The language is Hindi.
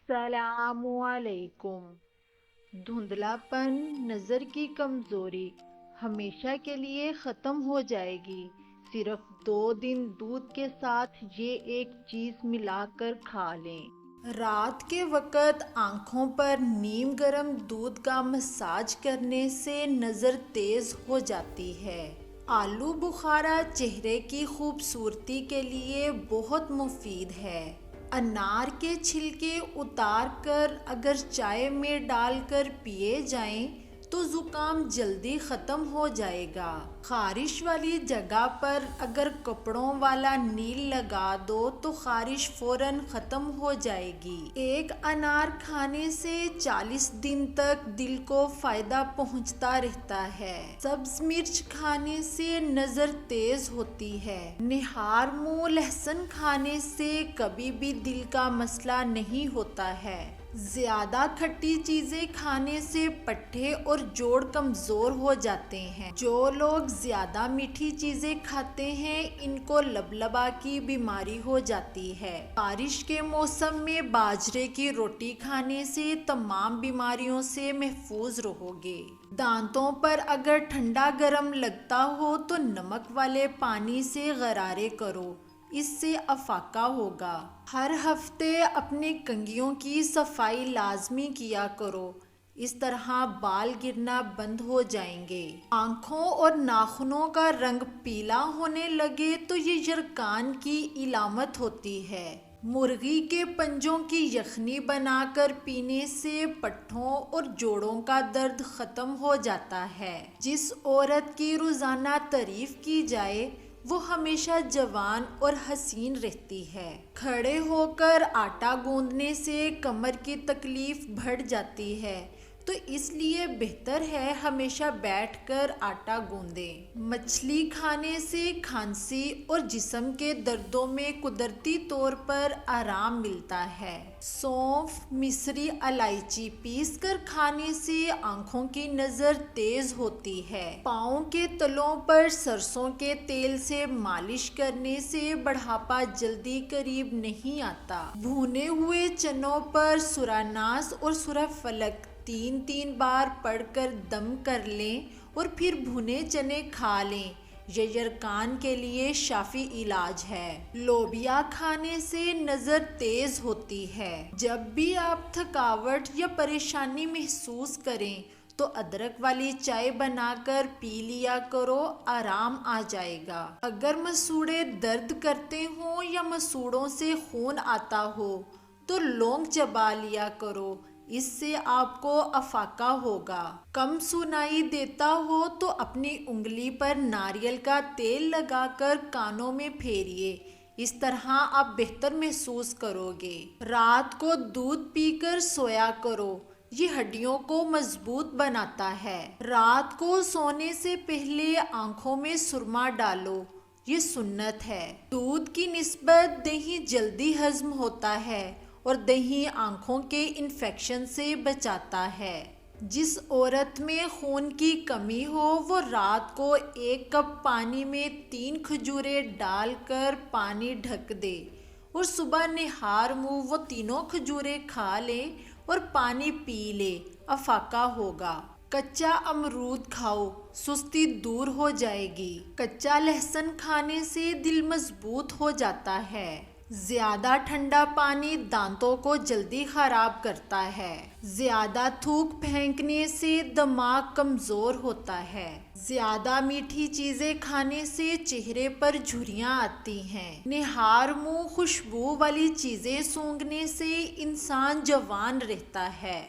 अस्सलामुअलैकुम। धुंधलापन, नज़र की कमज़ोरी हमेशा के लिए ख़त्म हो जाएगी। सिर्फ 2 दिन दूध के साथ ये एक चीज़ मिलाकर खा लें। रात के वक़्त आँखों पर नीम गर्म दूध का मसाज करने से नज़र तेज़ हो जाती है। आलू बुखारा चेहरे की खूबसूरती के लिए बहुत मुफीद है। अनार के छिलके उतार कर अगर चाय में डालकर पिए जाएं तो जुकाम जल्दी ख़त्म हो जाएगा। खारिश वाली जगह पर अगर कपड़ों वाला नील लगा दो तो खारिश फौरन ख़त्म हो जाएगी। एक अनार खाने से 40 दिन तक दिल को फ़ायदा पहुंचता रहता है। सब्ज मिर्च खाने से नज़र तेज होती है। निहार मुंह लहसुन खाने से कभी भी दिल का मसला नहीं होता है। ज्यादा खट्टी चीजें खाने से पट्टे और जोड़ कमजोर हो जाते हैं। जो लोग ज्यादा मीठी चीजें खाते हैं इनको लबलबा की बीमारी हो जाती है। बारिश के मौसम में बाजरे की रोटी खाने से तमाम बीमारियों से महफूज रहोगे। दांतों पर अगर ठंडा गर्म लगता हो तो नमक वाले पानी से गरारे करो, इससे अफाका होगा। हर हफ्ते अपने कंघियों की सफाई लाजमी किया करो, इस तरह बाल गिरना बंद हो जाएंगे। आँखों और नाखूनों का रंग पीला होने लगे तो ये यरकान की इलामत होती है। मुर्गी के पंजों की यखनी बनाकर पीने से पट्ठों और जोड़ों का दर्द खत्म हो जाता है। जिस औरत की रोजाना तारीफ की जाए वो हमेशा जवान और हसीन रहती है। खड़े होकर आटा गूंदने से कमर की तकलीफ बढ़ जाती है, तो इसलिए बेहतर है हमेशा बैठकर आटा गूंदें। मछली खाने से खांसी और जिस्म के दर्दों में कुदरती तौर पर आराम मिलता है। सौंफ, मिश्री, इलायची पीस कर खाने से आंखों की नजर तेज होती है। पाँव के तलों पर सरसों के तेल से मालिश करने से बढ़ापा जल्दी करीब नहीं आता। भुने हुए चनों पर सूरह नास और सूरह फलक 3-3 बार पढ़कर दम कर लें और फिर भुने चने खा लें। ये यरकान के लिए शाफी इलाज है। लोबिया खाने से नज़र तेज होती है। जब भी आप थकावट या परेशानी महसूस करें तो अदरक वाली चाय बनाकर पी लिया करो, आराम आ जाएगा। अगर मसूड़े दर्द करते हो या मसूड़ों से खून आता हो तो लौंग चबा लिया करो, इससे आपको अफाका होगा। कम सुनाई देता हो तो अपनी उंगली पर नारियल का तेल लगाकर कानों में फेरिए, इस तरह आप बेहतर महसूस करोगे। रात को दूध पीकर सोया करो, ये हड्डियों को मजबूत बनाता है। रात को सोने से पहले आंखों में सुरमा डालो, ये सुन्नत है। दूध की निस्बत दही जल्दी हजम होता है और दही आंखों के इन्फेक्शन से बचाता है। जिस औरत में खून की कमी हो वो रात को 1 कप पानी में 3 खजूरें डालकर पानी ढक दे और सुबह निहार मुंह वो तीनों खजूरें खा ले और पानी पी ले, अफाका होगा। कच्चा अमरूद खाओ, सुस्ती दूर हो जाएगी। कच्चा लहसुन खाने से दिल मजबूत हो जाता है। ज्यादा ठंडा पानी दांतों को जल्दी खराब करता है। ज्यादा थूक फेंकने से दिमाग कमजोर होता है। ज्यादा मीठी चीजें खाने से चेहरे पर झुर्रियां आती हैं। निहार मुंह खुशबू वाली चीजें सूंघने से इंसान जवान रहता है।